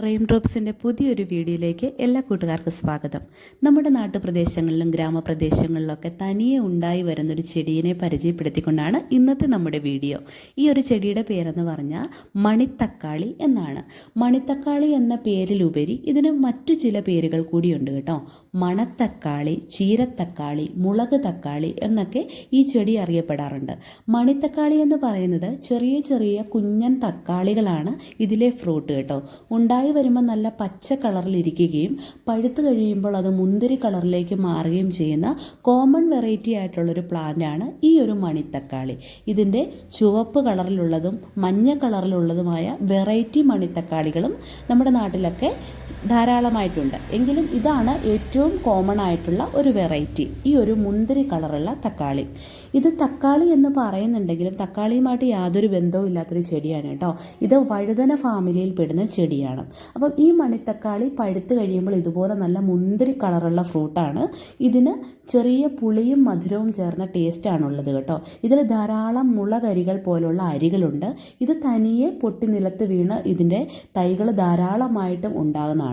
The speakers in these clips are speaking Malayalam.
റെയിൻ ഡ്രോപ്സിൻ്റെ പുതിയൊരു വീഡിയോയിലേക്ക് എല്ലാ കൂട്ടുകാർക്കും സ്വാഗതം. നമ്മുടെ നാട്ടുപ്രദേശങ്ങളിലും ഗ്രാമപ്രദേശങ്ങളിലൊക്കെ തനിയെ ഉണ്ടായി വരുന്നൊരു ചെടീനെ പരിചയപ്പെടുത്തിക്കൊണ്ടാണ് ഇന്നത്തെ നമ്മുടെ വീഡിയോ. ഈ ഒരു ചെടിയുടെ പേരെന്ന് പറഞ്ഞാൽ മണിത്തക്കാളി എന്നാണ്. മണിത്തക്കാളി എന്ന പേരിലുപരി ഇതിന് മറ്റു ചില പേരുകൾ കൂടിയുണ്ട് കേട്ടോ. മണത്തക്കാളി, ചീരത്തക്കാളി, മുളക് തക്കാളി എന്നൊക്കെ ഈ ചെടി അറിയപ്പെടാറുണ്ട്. മണിത്തക്കാളി എന്ന് പറയുന്നത് ചെറിയ ചെറിയ കുഞ്ഞൻ തക്കാളികളാണ് ഇതിലെ ഫ്രൂട്ട് കേട്ടോ. ഉണ്ടായി വരുമ്പോൾ നല്ല പച്ച കളറിലിരിക്കുകയും പഴുത്ത് കഴിയുമ്പോൾ അത് മുന്തിരി കളറിലേക്ക് മാറുകയും ചെയ്യുന്ന കോമൺ വെറൈറ്റി ആയിട്ടുള്ളൊരു പ്ലാന്റാണ് ഈ ഒരു മണിത്തക്കാളി. ഇതിൻ്റെ ചുവപ്പ് കളറിലുള്ളതും മഞ്ഞ കളറിലുള്ളതുമായ വെറൈറ്റി മണിത്തക്കാളികളും നമ്മുടെ നാട്ടിലൊക്കെ ധാരാളമായിട്ടുണ്ട്. എങ്കിലും ഇതാണ് ഏറ്റവും കോമൺ ആയിട്ടുള്ള ഒരു വെറൈറ്റി, ഈ ഒരു മുന്തിരി കളറുള്ള തക്കാളി. ഇത് തക്കാളി എന്ന് പറയുന്നുണ്ടെങ്കിലും തക്കാളിയുമായിട്ട് യാതൊരു ബന്ധവും ഇല്ലാത്തൊരു ചെടിയാണ് കേട്ടോ. ഇത് വഴുതന ഫാമിലിയിൽ പെടുന്ന ചെടിയാണ്. അപ്പം ഈ മണിത്തക്കാളി പഴുത്ത് കഴിയുമ്പോൾ ഇതുപോലെ നല്ല മുന്തിരി കളറുള്ള ഫ്രൂട്ടാണ്. ഇതിന് ചെറിയ പുളിയും മധുരവും ചേർന്ന ടേസ്റ്റാണുള്ളത് കേട്ടോ. ഇതിൽ ധാരാളം മുളകരികൾ പോലുള്ള അരികളുണ്ട്. ഇത് തനിയെ പൊട്ടി നിലത്ത് വീണ് ഇതിൻ്റെ തൈകൾ ധാരാളമായിട്ടും ഉണ്ടാകുന്നതാണ്.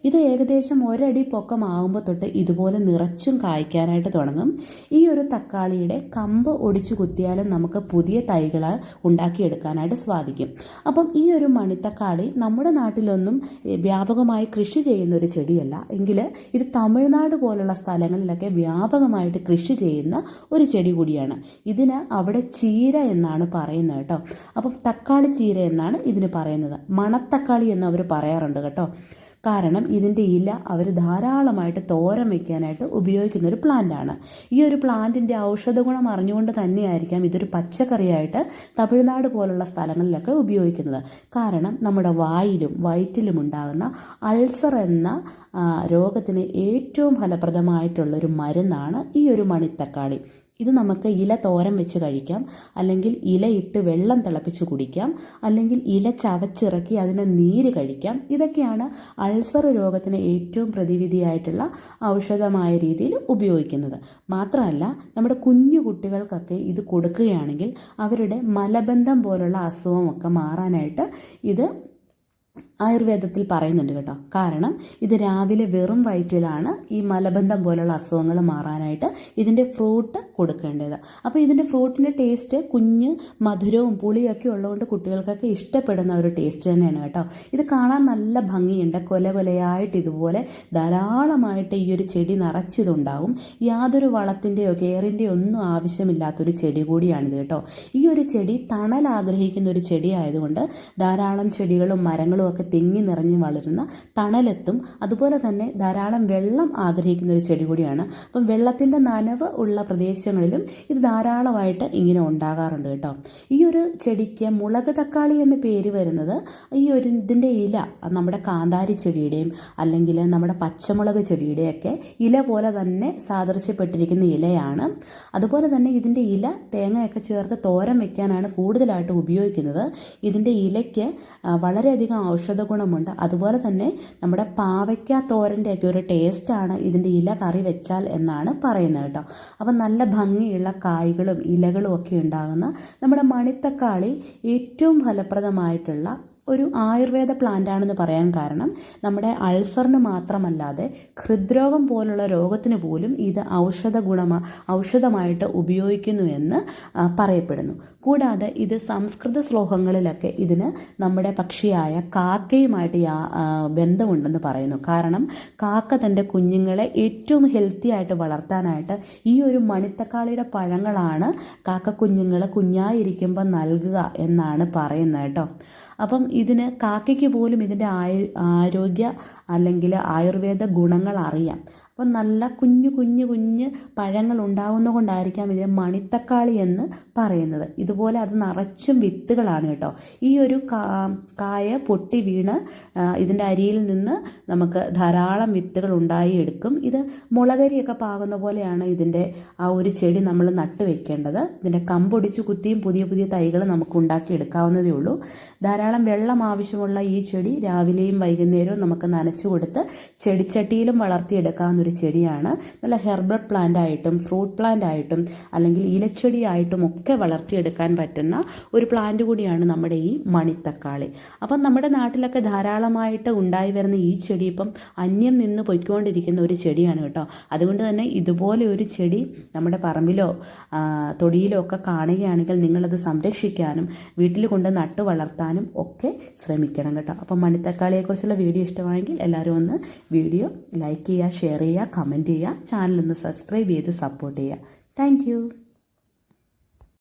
ഇത് ഏകദേശം ഒരടി പൊക്കമാകുമ്പോൾ തൊട്ട് ഇതുപോലെ നിറച്ചും കായ്ക്കാനായിട്ട് തുടങ്ങും. ഈ ഒരു തക്കാളിയുടെ കമ്പ് ഒടിച്ചു കുത്തിയാലും നമുക്ക് പുതിയ തൈകൾ ഉണ്ടാക്കിയെടുക്കാനായിട്ട് സാധിക്കും. അപ്പം ഈ ഒരു മണിത്തക്കാളി നമ്മുടെ നാട്ടിലൊന്നും വ്യാപകമായി കൃഷി ചെയ്യുന്ന ഒരു ചെടിയല്ല. എങ്കിൽ ഇത് തമിഴ്നാട് പോലുള്ള സ്ഥലങ്ങളിലൊക്കെ വ്യാപകമായിട്ട് കൃഷി ചെയ്യുന്ന ഒരു ചെടി കൂടിയാണ്. ഇതിന് അവിടെ ചീര എന്നാണ് പറയുന്നത് കേട്ടോ. അപ്പം തക്കാളി ചീര എന്നാണ് ഇതിന് പറയുന്നത്. മണത്തക്കാളി എന്ന് അവർ പറയാറുണ്ട് കേട്ടോ. കാരണം ഇതിൻ്റെ ഇല അവർ ധാരാളമായിട്ട് തോരൻ വയ്ക്കാനായിട്ട് ഉപയോഗിക്കുന്ന ഒരു പ്ലാന്റാണ്. ഈ ഒരു പ്ലാന്റിൻ്റെ ഔഷധ ഗുണം അറിഞ്ഞുകൊണ്ട് തന്നെയായിരിക്കാം ഇതൊരു പച്ചക്കറിയായിട്ട് തമിഴ്നാട് പോലുള്ള സ്ഥലങ്ങളിലൊക്കെ ഉപയോഗിക്കുന്നത്. കാരണം നമ്മുടെ വായിലും വയറ്റിലും ഉണ്ടാകുന്ന അൾസർ എന്ന രോഗത്തിന് ഏറ്റവും ഫലപ്രദമായിട്ടുള്ളൊരു മരുന്നാണ് ഈ ഒരു മണിത്തക്കാളി. ഇത് നമുക്ക് ഇല തോരൻ വെച്ച് കഴിക്കാം, അല്ലെങ്കിൽ ഇല ഇട്ട് വെള്ളം തിളപ്പിച്ച് കുടിക്കാം, അല്ലെങ്കിൽ ഇല ചവച്ചിറക്കി അതിനെ നീര് കഴിക്കാം. ഇതൊക്കെയാണ് അൾസർ രോഗത്തിന് ഏറ്റവും പ്രതിവിധിയായിട്ടുള്ള ഔഷധമായ രീതിയിൽ ഉപയോഗിക്കുന്നത്. മാത്രമല്ല നമ്മുടെ കുഞ്ഞു കുട്ടികൾക്കൊക്കെ ഇത് കൊടുക്കുകയാണെങ്കിൽ അവരുടെ മലബന്ധം പോലുള്ള അസുഖമൊക്കെ മാറാനായിട്ട് ഇത് ആയുർവേദത്തിൽ പറയുന്നുണ്ട് കേട്ടോ. കാരണം ഇത് രാവിലെ വെറും വയറ്റിലാണ് ഈ മലബന്ധം പോലുള്ള അസുഖങ്ങൾ മാറാനായിട്ട് ഇതിൻ്റെ ഫ്രൂട്ട് കൊടുക്കേണ്ടത്. അപ്പോൾ ഇതിൻ്റെ ഫ്രൂട്ടിൻ്റെ ടേസ്റ്റ് കുഞ്ഞ് മധുരവും പുളിയൊക്കെ ഉള്ളതുകൊണ്ട് കുട്ടികൾക്കൊക്കെ ഇഷ്ടപ്പെടുന്ന ഒരു ടേസ്റ്റ് തന്നെയാണ് കേട്ടോ. ഇത് കാണാൻ നല്ല ഭംഗിയുണ്ട്. കൊല കൊലയായിട്ട് ഇതുപോലെ ധാരാളമായിട്ട് ഈ ഒരു ചെടി നിറച്ചിതുണ്ടാവും. യാതൊരു വളത്തിൻ്റെയോ കെയറിൻ്റെയോ ഒന്നും ആവശ്യമില്ലാത്തൊരു ചെടി കൂടിയാണിത് കേട്ടോ. ഈ ഒരു ചെടി തണൽ ആഗ്രഹിക്കുന്ന ഒരു ചെടി ആയതുകൊണ്ട് ധാരാളം ചെടികളും മരങ്ങളും ഒക്കെ തിങ്ങി നിറഞ്ഞ് വളരുന്ന തണലെത്തും. അതുപോലെ തന്നെ ധാരാളം വെള്ളം ആഗ്രഹിക്കുന്ന ഒരു ചെടി കൂടിയാണ്. അപ്പം വെള്ളത്തിൻ്റെ നനവ് ഉള്ള പ്രദേശങ്ങളിലും ഇത് ധാരാളമായിട്ട് ഇങ്ങനെ ഉണ്ടാകാറുണ്ട് കേട്ടോ. ഈ ഒരു ചെടിക്ക് മുളക് തക്കാളി എന്ന പേര് വരുന്നത് ഈ ഒരു ഇതിൻ്റെ ഇല നമ്മുടെ കാന്താരി ചെടിയുടെയും അല്ലെങ്കിൽ നമ്മുടെ പച്ചമുളക് ചെടിയുടെയൊക്കെ ഇല പോലെ തന്നെ സാദൃശ്യപ്പെട്ടിരിക്കുന്ന ഇലയാണ്. അതുപോലെ തന്നെ ഇതിൻ്റെ ഇല തേങ്ങയൊക്കെ ചേർത്ത് തോരൻ വയ്ക്കാനാണ് കൂടുതലായിട്ട് ഉപയോഗിക്കുന്നത്. ഇതിൻ്റെ ഇലയ്ക്ക് വളരെയധികം ഔഷധ ഗുണമുണ്ട്. അതുപോലെ തന്നെ നമ്മുടെ പാവയ്ക്ക തോരൻ്റെയൊക്കെ ഒരു ടേസ്റ്റാണ് ഇതിൻ്റെ ഇല കറി വെച്ചാൽ എന്നാണ് പറയുന്നത് കേട്ടോ. അപ്പം നല്ല ഭംഗിയുള്ള കായ്കളും ഇലകളും ഒക്കെ ഉണ്ടാകുന്ന നമ്മുടെ മണിത്തക്കാളി ഏറ്റവും ഫലപ്രദമായിട്ടുള്ള ഒരു ആയുർവേദ പ്ലാന്റാണെന്ന് പറയാൻ കാരണം നമ്മുടെ അൾസറിന് മാത്രമല്ലാതെ ഹൃദ്രോഗം പോലുള്ള രോഗത്തിന് പോലും ഇത് ഔഷധമായിട്ട് ഉപയോഗിക്കുന്നു എന്ന് പറയപ്പെടുന്നു. കൂടാതെ ഇത് സംസ്കൃത ശ്ലോകങ്ങളിലൊക്കെ ഇതിന് നമ്മുടെ പക്ഷിയായ കാക്കയുമായിട്ട് ബന്ധമുണ്ടെന്ന് പറയുന്നു. കാരണം കാക്ക തൻ്റെ കുഞ്ഞുങ്ങളെ ഏറ്റവും ഹെൽത്തി ആയിട്ട് വളർത്താനായിട്ട് ഈ ഒരു മണിത്തക്കാളിയുടെ പഴങ്ങളാണ് കാക്ക കുഞ്ഞുങ്ങൾ കുഞ്ഞായിരിക്കുമ്പോൾ നൽകുക എന്നാണ് പറയുന്നത് കേട്ടോ. അപ്പം ഇതിന് കാക്കയ്ക്ക് പോലും ഇതിൻ്റെ ആരോഗ്യ അല്ലെങ്കിൽ ആയുർവേദ ഗുണങ്ങൾ അറിയാം. അപ്പം നല്ല കുഞ്ഞ് പഴങ്ങൾ ഉണ്ടാകുന്നത് കൊണ്ടായിരിക്കാം ഇതിന് മണിത്തക്കാളി എന്ന് പറയുന്നത്. ഇതുപോലെ അത് നിറച്ചും വിത്തുകളാണ് കേട്ടോ. ഈ ഒരു കായ പൊട്ടി വീണ് ഇതിൻ്റെ അരിയിൽ നിന്ന് നമുക്ക് ധാരാളം വിത്തുകൾ ഉണ്ടായി എടുക്കും. ഇത് മുളകരിയൊക്കെ പാകുന്ന പോലെയാണ് ഇതിൻ്റെ ആ ഒരു ചെടി നമ്മൾ നട്ട് വെക്കേണ്ടത്. ഇതിൻ്റെ കമ്പൊടിച്ച് കുത്തിയും പുതിയ പുതിയ തൈകൾ നമുക്ക് ഉണ്ടാക്കി എടുക്കാവുന്നതേ ഉള്ളൂ. ധാരാളം വെള്ളം ആവശ്യമുള്ള ഈ ചെടി രാവിലെയും വൈകുന്നേരവും നമുക്ക് നനച്ചു കൊടുത്ത് ചെടിച്ചട്ടിയിലും വളർത്തിയെടുക്കാവുന്ന ഒരു ചെടിയാണ്. നല്ല ഹെർബൽ പ്ലാന്റ് ആയിട്ടും ഫ്രൂട്ട് പ്ലാന്റ് ആയിട്ടും അല്ലെങ്കിൽ ഇലച്ചെടിയായിട്ടും ഒക്കെ വളർത്തിയെടുക്കാൻ പറ്റുന്ന ഒരു പ്ലാന്റ് കൂടിയാണ് നമ്മുടെ ഈ മണിത്തക്കാളി. അപ്പം നമ്മുടെ നാട്ടിലൊക്കെ ധാരാളമായിട്ട് ഉണ്ടായി വരുന്ന ഈ ചെടി ഇപ്പം അന്യം നിന്ന് പൊയ്ക്കൊണ്ടിരിക്കുന്ന ഒരു ചെടിയാണ് കേട്ടോ. അതുകൊണ്ട് തന്നെ ഇതുപോലെ ഒരു ചെടി നമ്മുടെ പറമ്പിലോ തൊടിയിലോ ഒക്കെ കാണുകയാണെങ്കിൽ നിങ്ങളത് സംരക്ഷിക്കാനും വീട്ടിൽ കൊണ്ട് നട്ടു വളർത്താനും ഒക്കെ ശ്രമിക്കണം കേട്ടോ. അപ്പം മണിത്തക്കാളിയെക്കുറിച്ചുള്ള വീഡിയോ ഇഷ്ടമായെങ്കിൽ എല്ലാവരും ഒന്ന് വീഡിയോ ലൈക്ക് ചെയ്യുക, ഷെയർ ചെയ്യുക, കമൻറ്റ് ചെയ്യുക, ചാനലൊന്ന് സബ്സ്ക്രൈബ് ചെയ്ത് സപ്പോർട്ട് ചെയ്യുക. താങ്ക്